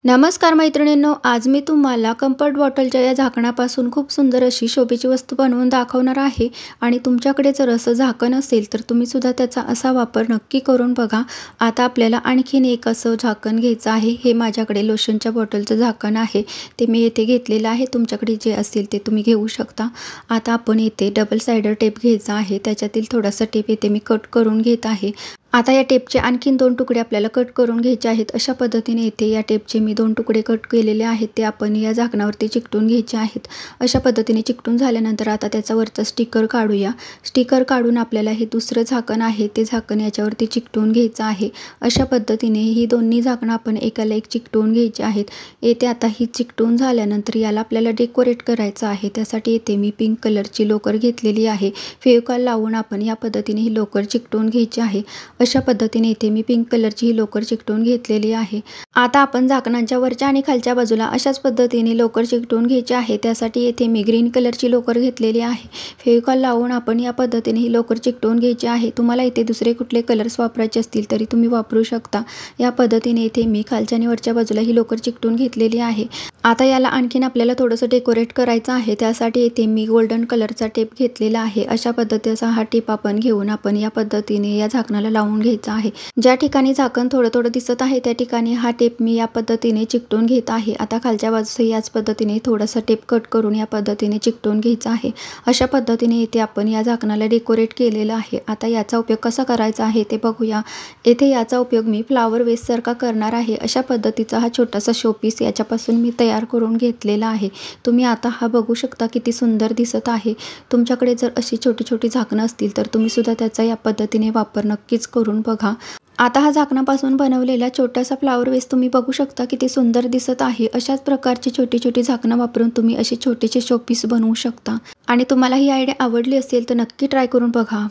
नमस्कार मैत्रिणींनो, आज मी तुम्हाला कम्फर्ट बॉटलच्या या झाकणापासून खूप सुंदर अशी शोभेची वस्तू बनवून दाखवणार आहे। आणि तुमच्याकडे जर असं झाकण असेल तर तुम्ही सुद्धा त्याचा असा वापर नक्की करून बघा। आता आपल्याला आणखीन एक असं झाकण घ्यायचं आहे। हे माझ्याकडे लोशनच्या बॉटलचं झाकण आहे, ते मी येथे घेतलेलं आहे। तुमच्याकडे जे असेल ते तुम्ही घेऊ शकता। आता आपण येथे डबल साइडर टेप घ्यायचा आहे, त्याच्यातील थोडासा टेप येथे मी कट करून घेत आहे। आता या टेपचे आणखीन 2 तुकडे आपल्याला कट करून घ्यायचे आहेत। अशा पद्धतीने इथे या टेपचे मी 2 तुकडे कट केलेले आहेत, ते आपण या झाकणावरती चिकटून घ्यायचे आहेत। अशा पद्धतीने चिकटून झाल्यानंतर आता त्याचा वरचा स्टिकर काढूया। स्टिकर काढून आपल्याला हे दुसरं झाकण आहे ते झाकण याच्यावरती चिकटून घ्यायचं आहे। अशा पद्धतीने ही दोन्ही झाकणं आपण एकाला एक चिकटून घ्यायची आहेत। येथे आता ही चिकटून झाल्यानंतर याला आपल्याला डेकोरेट करायचं आहे। त्यासाठी येथे मी पिंक कलरची लोकर घेतलेली आहे। फेविकॉल लावून आपण या पद्धतीने ही लोकर चिकटून घ्यायची आहे। अशा पद्धतीने इथे मी पिंक कलरची ही लोकर चिकटून घेतलेली आहे। आता आपण झाकणाच्या वरच्या आणि खालच्या बाजूला अशाच पद्धतीने लोकर चिकटून घ्यायची आहे। त्यासाठी येथे मी ग्रीन कलरची लोकर घेतलेली आहे। फेविकॉल लावून आपण या पद्धतीने ही लोकर चिकटून घ्यायची आहे। तुम्हाला इथे दुसरे कुठले कलर्स वापरायचे असतील तरी तुम्ही वापरू शकता। या पद्धतीने इथे मी खालच्या आणि वरच्या बाजूला ही लोकर चिकटून घेतलेली आहे। आता याला आणखीन आपल्याला थोडंसं डेकोरेट करायचं आहे। त्यासाठी इथे मी गोल्डन कलरचा टेप घेतलेला आहे। अशा पद्धतीचा हा टेप आपण घेऊन आपण या पद्धतीने या झाकणाला लावून घ्यायचा आहे। ज्या ठिकाणी झाकण थोडं थोडं दिसत आहे त्या ठिकाणी हा टेप मी या पद्धतीने चिकटून घेत आहे। आता खालच्या बाजूस याच पद्धतीने थोडासा टेप कट करून या पद्धतीने चिकटून घ्यायचा आहे। अशा पद्धतीने इथे आपण या झाकणाला डेकोरेट केलेलं आहे। आता याचा उपयोग कसा करायचा आहे ते बघूया। येथे याचा उपयोग मी फ्लावर वेस्ट सारखा करणार आहे। अशा पद्धतीचा हा छोटासा शोपीस याच्यापासून मी तयार करून घेतलेला आहे। तुम्ही आता हा बघू शकता किती सुंदर दिसत आहे। तुमच्याकडे जर अशी छोटी छोटी झाकणं असतील तर तुम्ही सुद्धा त्याचा या पद्धतीने वापर नक्कीच करून बघा। आता हा झाकणापासून बनवलेला छोटासा फ्लावर वेस तुम्ही बघू शकता किती सुंदर दिसत आहे। अशाच प्रकारची छोटी छोटी झाकणं वापरून तुम्ही असे छोटेसे शोपीस बनवू शकता। आणि तुम्हाला ही आयडिया आवडली असेल तर नक्की ट्राय करून बघा।